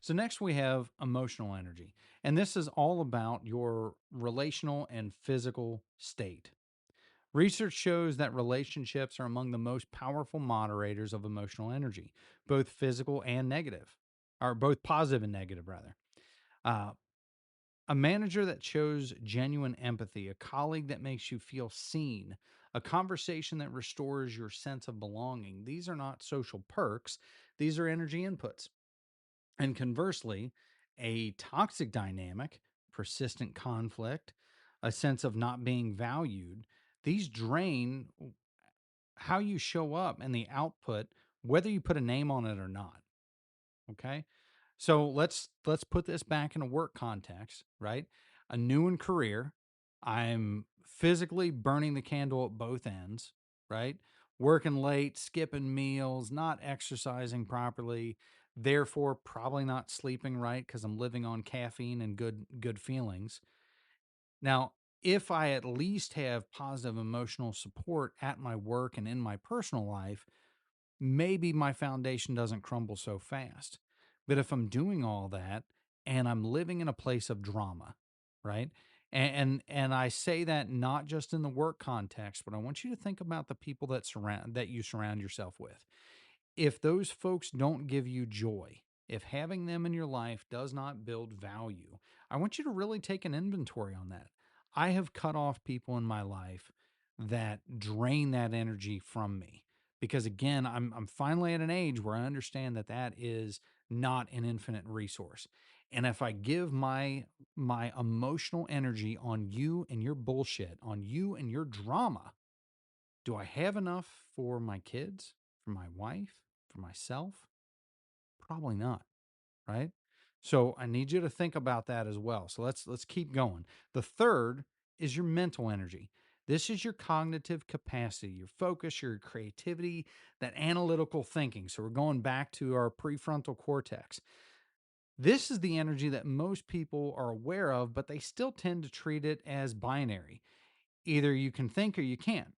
So next we have emotional energy. And this is all about your relational and physical state. Research shows that relationships are among the most powerful moderators of emotional energy, both physical and negative, or both positive and negative, rather. Uh, a manager that shows genuine empathy, a colleague that makes you feel seen, a conversation that restores your sense of belonging. These are not social perks, these are energy inputs. And conversely, a toxic dynamic, persistent conflict, a sense of not being valued, these drain how you show up and the output, whether you put a name on it or not. Okay. So let's put this back in a work context, right? A new in career, I'm physically burning the candle at both ends, right? Working late, skipping meals, not exercising properly, therefore probably not sleeping right because I'm living on caffeine and good feelings. Now, if I at least have positive emotional support at my work and in my personal life, maybe my foundation doesn't crumble so fast. But if I'm doing all that and I'm living in a place of drama, right? And I say that not just in the work context, but I want you to think about the people that you surround yourself with. If those folks don't give you joy, if having them in your life does not build value, I want you to really take an inventory on that. I have cut off people in my life that drain that energy from me because again, I'm finally at an age where I understand that that is not an infinite resource. And if I give my emotional energy on you and your bullshit, on you and your drama, do I have enough for my kids, for my wife, for myself? Probably not, right? So I need you to think about that as well. So let's keep going. The third is your mental energy. This is your cognitive capacity, your focus, your creativity, that analytical thinking. So we're going back to our prefrontal cortex. This is the energy that most people are aware of, but they still tend to treat it as binary. Either you can think or you can't.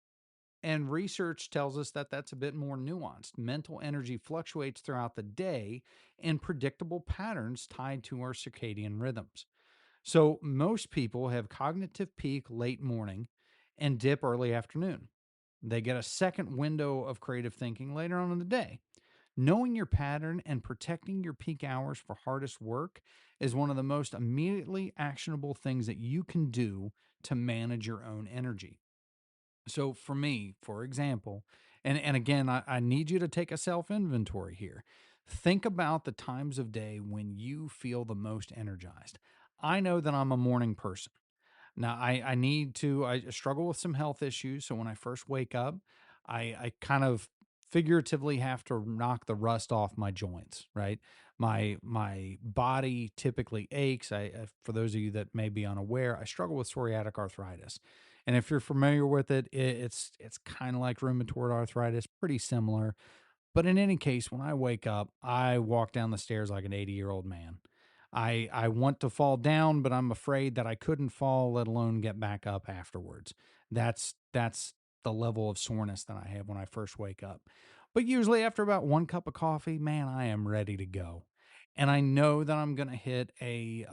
And research tells us that that's a bit more nuanced. Mental energy fluctuates throughout the day in predictable patterns tied to our circadian rhythms. So, most people have cognitive peak late morning and dip early afternoon. They get a second window of creative thinking later on in the day. Knowing your pattern and protecting your peak hours for hardest work is one of the most immediately actionable things that you can do to manage your own energy. So for me, for example, and again, I need you to take a self inventory here. Think about the times of day when you feel the most energized. I know that I'm a morning person. Now I need to I struggle with some health issues. So when I first wake up, I kind of figuratively have to knock the rust off my joints, right? My body typically aches. For those of you that may be unaware, I struggle with psoriatic arthritis. And if you're familiar with it, it's kind of like rheumatoid arthritis, pretty similar. But in any case, when I wake up, I walk down the stairs like an 80-year-old man. I want to fall down, but I'm afraid that I couldn't fall, let alone get back up afterwards. That's the level of soreness that I have when I first wake up. But usually after about one cup of coffee, man, I am ready to go. And I know that I'm going to hit a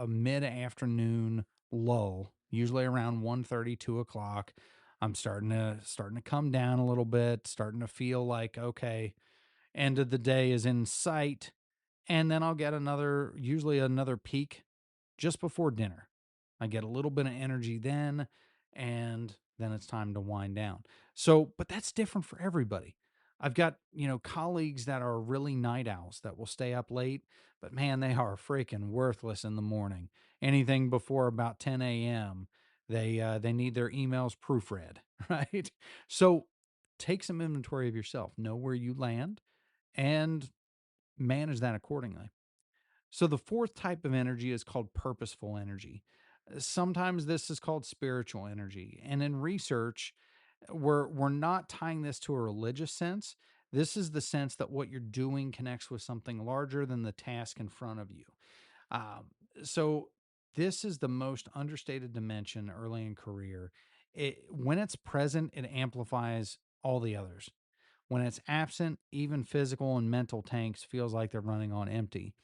mid-afternoon lull, usually around 1:30, 2 o'clock. I'm starting to come down a little bit, starting to feel like, okay, end of the day is in sight. And then I'll get usually another peak just before dinner. I get a little bit of energy then, and then it's time to wind down. So, but that's different for everybody. I've got, colleagues that are really night owls that will stay up late, but man, they are freaking worthless in the morning. Anything before about 10 a.m., they need their emails proofread, right? So, take some inventory of yourself, know where you land, and manage that accordingly. So the fourth type of energy is called purposeful energy. Sometimes this is called spiritual energy. And in research, we're not tying this to a religious sense. This is the sense that what you're doing connects with something larger than the task in front of you. Um, so this is the most understated dimension early in career. When it's present, it amplifies all the others. When it's absent, even physical and mental tanks feels like they're running on empty.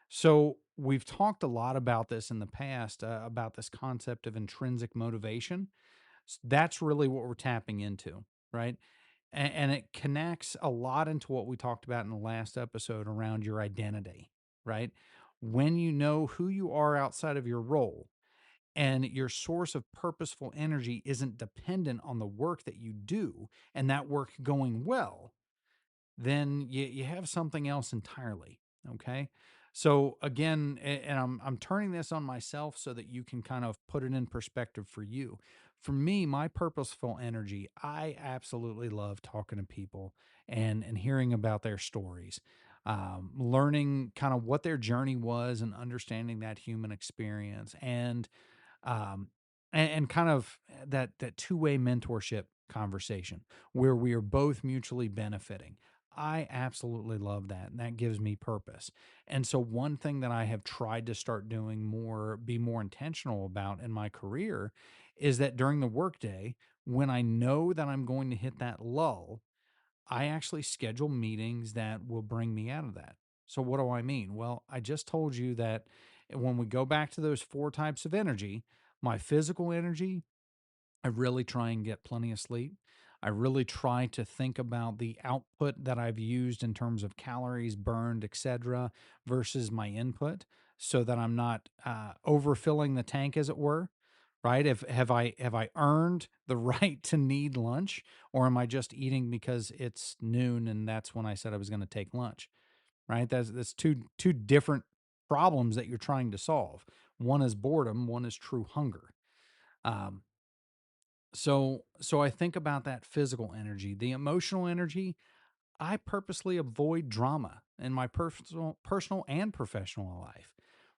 So we've talked a lot about this in the past, about this concept of intrinsic motivation. That's really what we're tapping into, right? And it connects a lot into what we talked about in the last episode around your identity, right? When you know who you are outside of your role and your source of purposeful energy isn't dependent on the work that you do and that work going well, then you have something else entirely. Okay. So again, and I'm turning this on myself so that you can kind of put it in perspective for you. For me, my purposeful energy, I absolutely love talking to people and hearing about their stories, learning kind of what their journey was and understanding that human experience, um, and kind of that two-way mentorship conversation where we are both mutually benefiting. I absolutely love that, and that gives me purpose. And so one thing that I have tried to start doing more, be more intentional about in my career is that during the workday, when I know that I'm going to hit that lull, I actually schedule meetings that will bring me out of that. So what do I mean? Well, I just told you that when we go back to those four types of energy, my physical energy, I really try and get plenty of sleep. I really try to think about the output that I've used in terms of calories burned, etc., versus my input, so that I'm not overfilling the tank, as it were. Right? If have I earned the right to need lunch, or am I just eating because it's noon and that's when I said I was going to take lunch? Right? That's two different problems that you're trying to solve. One is boredom. One is true hunger. Um, so I think about that physical energy, the emotional energy. I purposely avoid drama in my personal and professional life.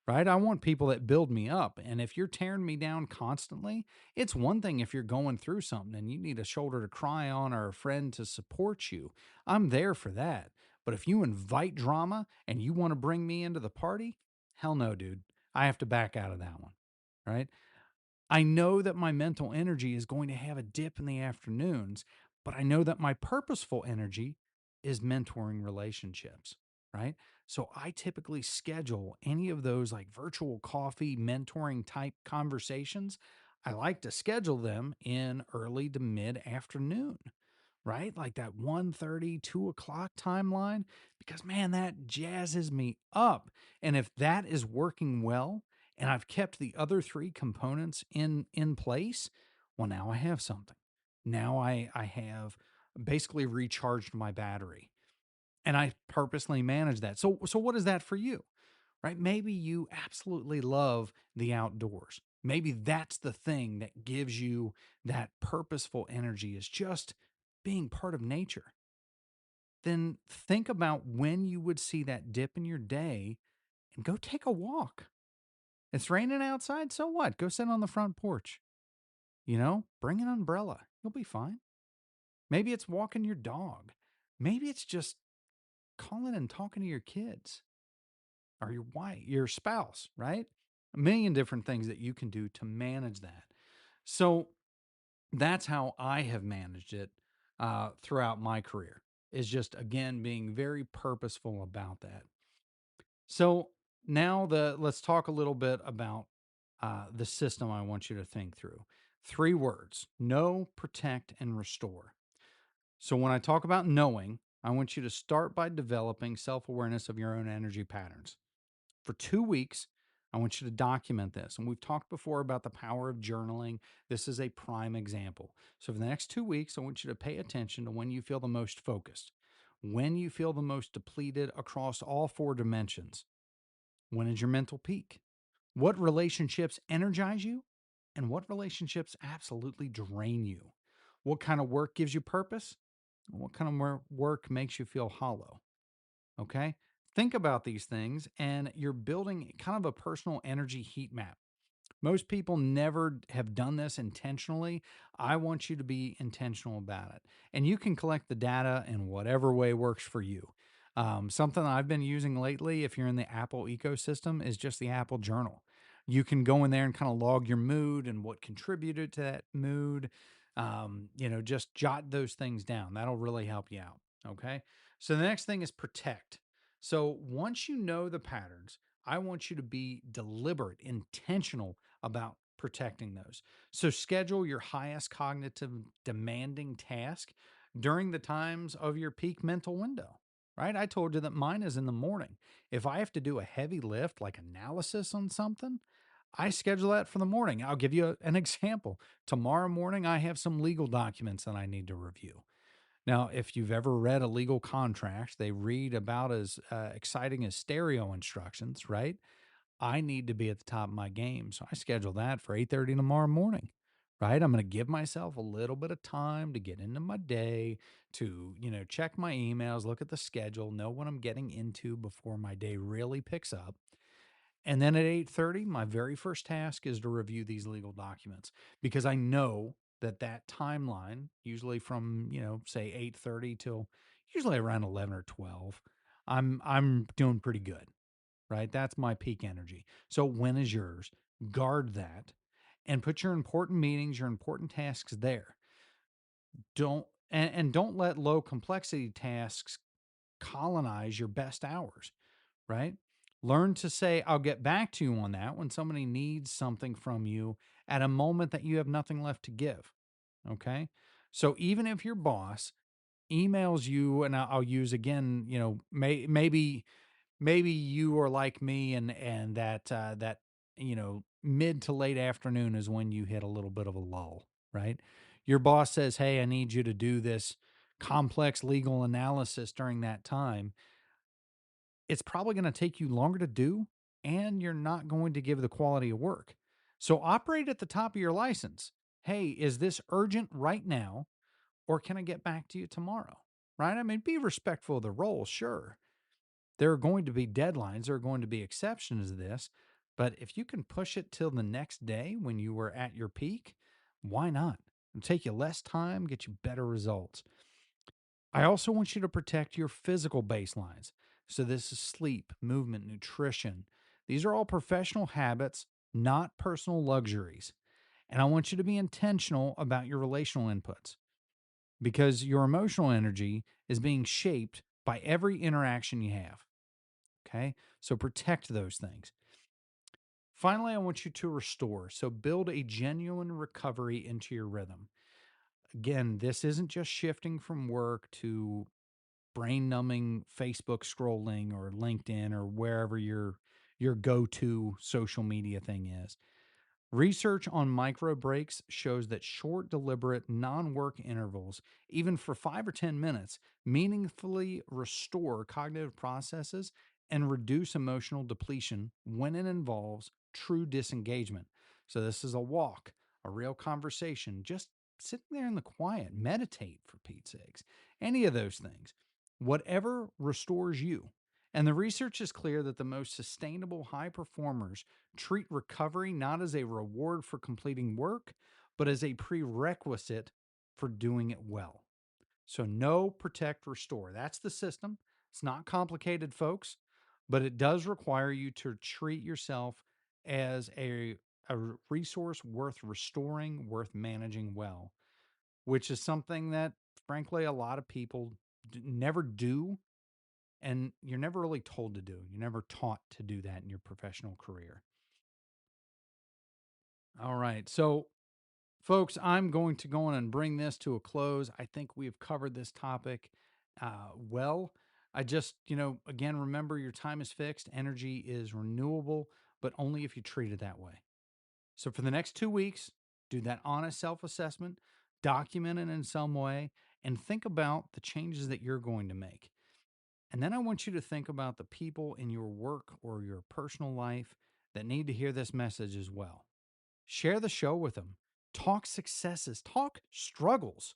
Right? I want people that build me up. And if you're tearing me down constantly, it's one thing if you're going through something and you need a shoulder to cry on or a friend to support you. I'm there for that. But if you invite drama and you want to bring me into the party, hell no, dude. I have to back out of that one. Right? I know that my mental energy is going to have a dip in the afternoons, but I know that my purposeful energy is mentoring relationships, right? So I typically schedule any of those like virtual coffee mentoring type conversations. I like to schedule them in early to mid afternoon, right? Like that 1:30, 2 o'clock timeline, because man, that jazzes me up. And if that is working well, and I've kept the other three components in place, well, now I have something. Now I have basically recharged my battery. And I purposely manage that. So what is that for you? Right? Maybe you absolutely love the outdoors. Maybe that's the thing that gives you that purposeful energy, is just being part of nature. Then think about when you would see that dip in your day and go take a walk. It's raining outside, so what? Go sit on the front porch. Bring an umbrella. You'll be fine. Maybe it's walking your dog. Maybe it's just calling and talking to your kids or your wife, your spouse, right? A million different things that you can do to manage that. So that's how I have managed it throughout my career, is just, again, being very purposeful about that. So now let's talk a little bit about the system I want you to think through. Three words: know, protect, and restore. So when I talk about knowing, I want you to start by developing self awareness of your own energy patterns. For 2 weeks, I want you to document this. And we've talked before about the power of journaling. This is a prime example. So for the next 2 weeks, I want you to pay attention to when you feel the most focused, when you feel the most depleted across all four dimensions. When is your mental peak? What relationships energize you? And what relationships absolutely drain you? What kind of work gives you purpose? What kind of work makes you feel hollow? Okay. Think about these things, and you're building kind of a personal energy heat map. Most people never have done this intentionally. I want you to be intentional about it. And you can collect the data in whatever way works for you. Something I've been using lately, if you're in the Apple ecosystem, is just the Apple Journal. You can go in there and kind of log your mood and what contributed to that mood. Just jot those things down. That'll really help you out. Okay. So the next thing is protect. So once you know the patterns, I want you to be deliberate, intentional about protecting those. So schedule your highest cognitive demanding task during the times of your peak mental window, right? I told you that mine is in the morning. If I have to do a heavy lift like analysis on something, I schedule that for the morning. I'll give you an example. Tomorrow morning, I have some legal documents that I need to review. Now, if you've ever read a legal contract, they read about as exciting as stereo instructions, right? I need to be at the top of my game. So I schedule that for 8:30 tomorrow morning, right? I'm going to give myself a little bit of time to get into my day, to, check my emails, look at the schedule, know what I'm getting into before my day really picks up. And then at 8:30, my very first task is to review these legal documents because I know that timeline, usually from, say 8:30 till usually around 11 or 12, I'm doing pretty good, right? That's my peak energy. So when is yours? Guard that and put your important meetings, your important tasks there. And don't let low complexity tasks colonize your best hours, right? Learn to say, I'll get back to you on that when somebody needs something from you at a moment that you have nothing left to give. Okay. So even if your boss emails you, and I'll use again, maybe you are like me, and that mid to late afternoon is when you hit a little bit of a lull, right? Your boss says, hey, I need you to do this complex legal analysis during that time. It's probably going to take you longer to do, and you're not going to give the quality of work. So operate at the top of your license. Hey, is this urgent right now, or can I get back to you tomorrow? Right? I mean, be respectful of the role, sure. There are going to be deadlines, there are going to be exceptions to this, but if you can push it till the next day when you were at your peak, why not? It'll take you less time, get you better results. I also want you to protect your physical baselines. So, this is sleep, movement, nutrition. These are all professional habits, not personal luxuries. And I want you to be intentional about your relational inputs because your emotional energy is being shaped by every interaction you have. Okay. So, protect those things. Finally, I want you to restore. So, build a genuine recovery into your rhythm. Again, this isn't just shifting from work to brain numbing Facebook scrolling or LinkedIn or wherever your go-to social media thing is. Research on micro breaks shows that short, deliberate, non-work intervals, even for 5 or 10 minutes, meaningfully restore cognitive processes and reduce emotional depletion when it involves true disengagement. So this is a walk, a real conversation, just sitting there in the quiet, meditate for Pete's sakes. Any of those things. Whatever restores you. And the research is clear that the most sustainable high performers treat recovery not as a reward for completing work, but as a prerequisite for doing it well. So, know, protect, restore. That's the system. It's not complicated, folks, but it does require you to treat yourself as a resource worth restoring, worth managing well, which is something that, frankly, a lot of people never do. And you're never really told to do. You're never taught to do that in your professional career. All right. So, folks, I'm going to go on and bring this to a close. I think we've covered this topic well. I just, again, remember your time is fixed, energy is renewable, but only if you treat it that way. So, for the next 2 weeks, do that honest self assessment, document it in some way, and think about the changes that you're going to make. And then I want you to think about the people in your work or your personal life that need to hear this message as well. Share the show with them. Talk successes, talk struggles.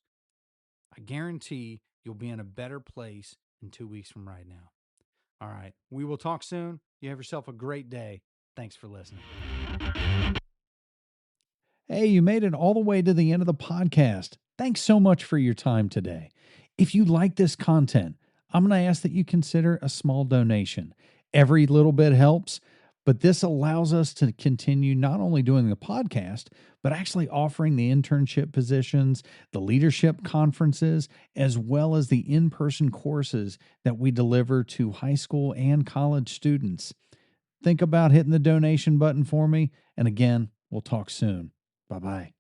I guarantee you'll be in a better place in 2 weeks from right now. All right. We will talk soon. You have yourself a great day. Thanks for listening. Hey, you made it all the way to the end of the podcast. Thanks so much for your time today. If you like this content, I'm going to ask that you consider a small donation. Every little bit helps, but this allows us to continue not only doing the podcast, but actually offering the internship positions, the leadership conferences, as well as the in-person courses that we deliver to high school and college students. think about hitting the donation button for me. And again, we'll talk soon. Bye-bye.